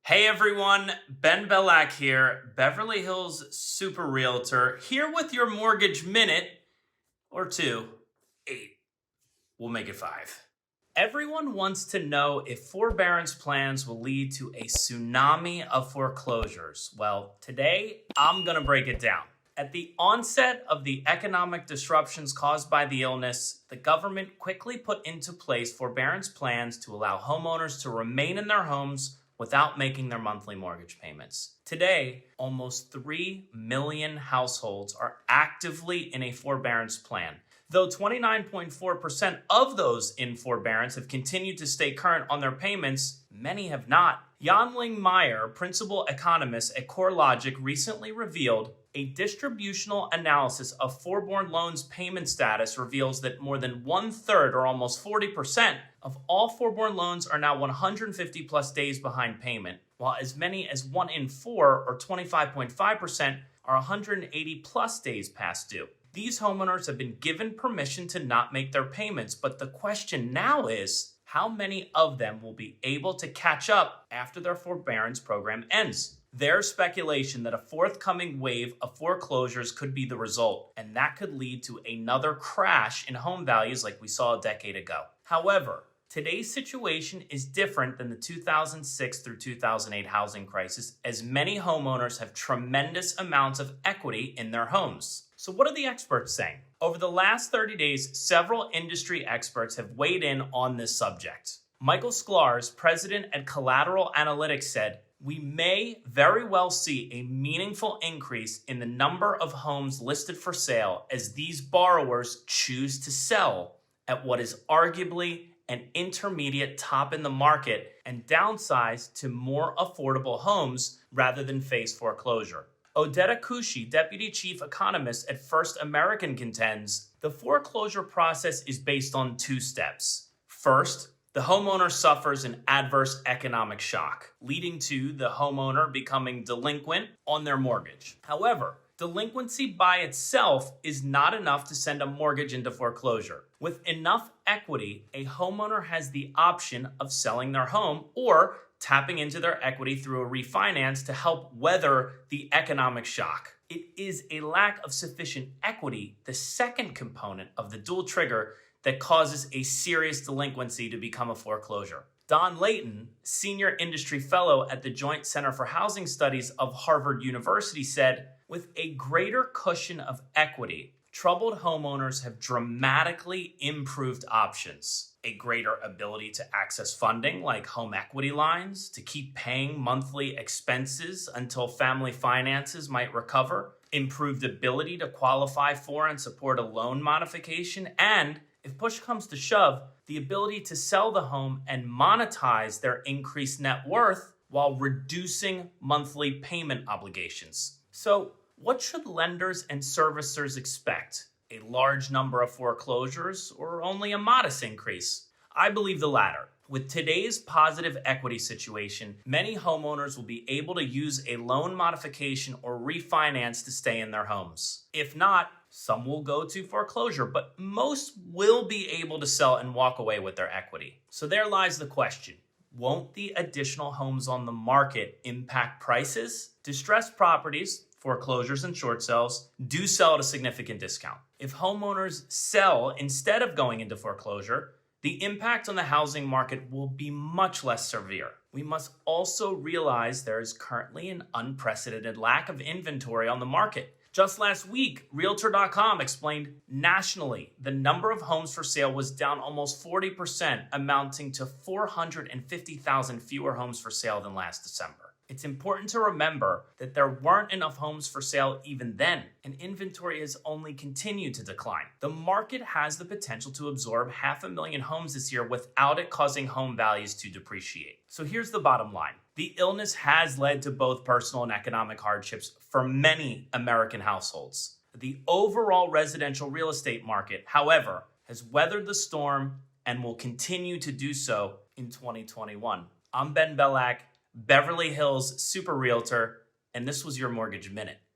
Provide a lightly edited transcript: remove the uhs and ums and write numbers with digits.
Hey everyone, Ben Belack here, Beverly Hills Super Realtor, here with your mortgage minute or two. 8. We'll make it 5. Everyone wants to know if forbearance plans will lead to a tsunami of foreclosures. Well, today I'm going to break it down. At the onset of the economic disruptions caused by the illness, the government quickly put into place forbearance plans to allow homeowners to remain in their homes without making their monthly mortgage payments. Today, almost 3 million households are actively in a forbearance plan. Though 29.4% of those in forbearance have continued to stay current on their payments, many have not. Yanling Meyer, principal economist at CoreLogic, recently revealed a distributional analysis of forborne loans payment status reveals that more than 1/3, or almost 40%, of all forborne loans are now 150 plus days behind payment, while as many as 1 in 4, or 25.5%, are 180 plus days past due. These homeowners have been given permission to not make their payments, but the question now is, how many of them will be able to catch up after their forbearance program ends? There's speculation that a forthcoming wave of foreclosures could be the result, and that could lead to another crash in home values like we saw a decade ago. However, today's situation is different than the 2006 through 2008 housing crisis, as many homeowners have tremendous amounts of equity in their homes. So what are the experts saying? Over the last 30 days, several industry experts have weighed in on this subject. Michael Sklarz, president at Collateral Analytics, said, "We may very well see a meaningful increase in the number of homes listed for sale as these borrowers choose to sell at what is arguably an intermediate top in the market and downsize to more affordable homes rather than face foreclosure." Odetta Kushi, deputy chief economist at First American, contends the foreclosure process is based on 2 steps. First, the homeowner suffers an adverse economic shock, leading to the homeowner becoming delinquent on their mortgage. However, delinquency by itself is not enough to send a mortgage into foreclosure. With enough equity, a homeowner has the option of selling their home or tapping into their equity through a refinance to help weather the economic shock. It is a lack of sufficient equity, the second component of the dual trigger, that causes a serious delinquency to become a foreclosure. Don Layton, senior industry fellow at the Joint Center for Housing Studies of Harvard University, said, "With a greater cushion of equity, troubled homeowners have dramatically improved options. A greater ability to access funding like home equity lines, to keep paying monthly expenses until family finances might recover, improved ability to qualify for and support a loan modification, and, if push comes to shove, the ability to sell the home and monetize their increased net worth while reducing monthly payment obligations." So, what should lenders and servicers expect? A large number of foreclosures or only a modest increase? I believe the latter. With today's positive equity situation, many homeowners will be able to use a loan modification or refinance to stay in their homes. If not, some will go to foreclosure, but most will be able to sell and walk away with their equity. So there lies the question. Won't the additional homes on the market impact prices? Distressed properties, foreclosures and short sales, do sell at a significant discount. If homeowners sell instead of going into foreclosure, the impact on the housing market will be much less severe. We must also realize there is currently an unprecedented lack of inventory on the market. Just last week, Realtor.com explained nationally the number of homes for sale was down almost 40%, amounting to 450,000 fewer homes for sale than last December. It's important to remember that there weren't enough homes for sale even then, and inventory has only continued to decline. The market has the potential to absorb 500,000 homes this year without it causing home values to depreciate. So here's the bottom line. The illness has led to both personal and economic hardships for many American households. The overall residential real estate market, however, has weathered the storm and will continue to do so in 2021. I'm Ben Belack, Beverly Hills Super Realtor, and this was your Mortgage Minute.